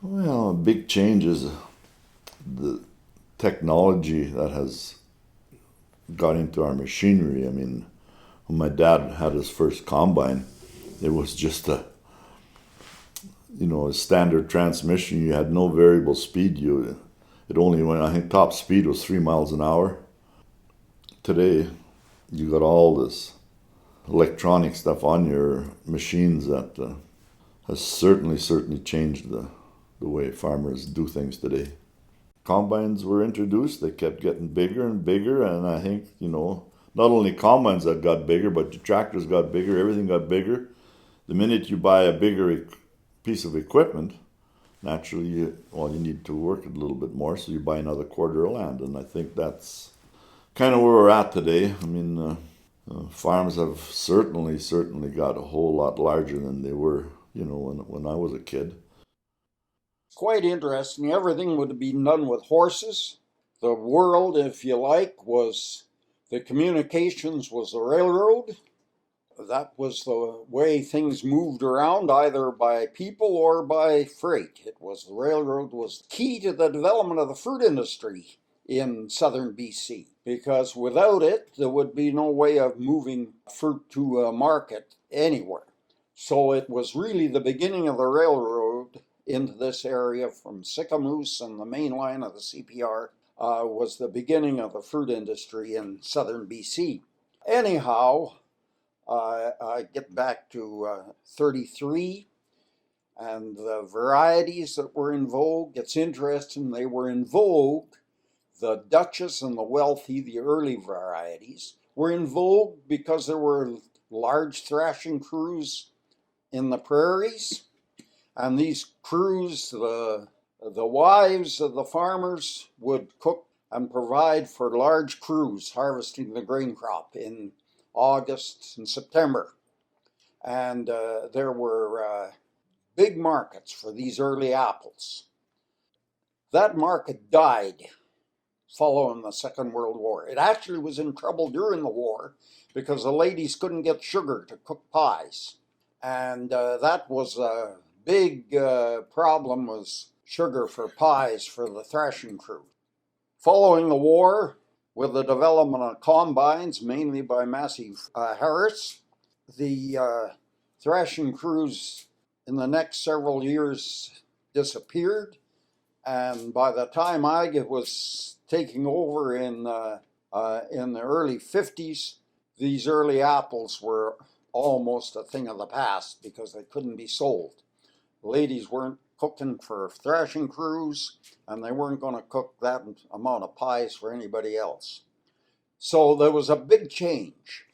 Well, a big change is the technology that has got into our machinery. I mean, when my dad had his first combine, it was just a standard transmission. You had no variable speed. It only went. I think top speed was 3 miles an hour. Today, you got all this electronic stuff on your machines that has certainly changed the way farmers do things today. Combines were introduced, they kept getting bigger and bigger, and I think, not only combines that got bigger, but the tractors got bigger, everything got bigger. The minute you buy a bigger piece of equipment, naturally, you need to work it a little bit more, so you buy another quarter of land, and I think that's kind of where we're at today. I mean, farms have certainly got a whole lot larger than they were, when I was a kid. Quite interesting. Everything would be done with horses. The world, if you like, was the communications was the railroad. That was the way things moved around, either by people or by freight. It was the railroad was key to the development of the fruit industry in southern BC, because without it, there would be no way of moving fruit to a market anywhere. So it was really the beginning of the railroad into this area from Sicamous and the main line of the CPR was the beginning of the fruit industry in southern BC. Anyhow, I get back to 33 and the varieties that were in vogue. It's interesting, they were in vogue. The Duchess and the Wealthy, the early varieties, were in vogue because there were large thrashing crews in the prairies. And these crews, the wives of the farmers would cook and provide for large crews harvesting the grain crop in August and September. And there were big markets for these early apples. That market died following the Second World War. It actually was in trouble during the war because the ladies couldn't get sugar to cook pies. And that was a big problem, was sugar for pies for the thrashing crew. Following the war, with the development of combines, mainly by Massey Harris, the thrashing crews in the next several years disappeared. And by the time I was taking over in the early 50s, these early apples were almost a thing of the past because they couldn't be sold. Ladies weren't cooking for thrashing crews, and they weren't going to cook that amount of pies for anybody else. So there was a big change.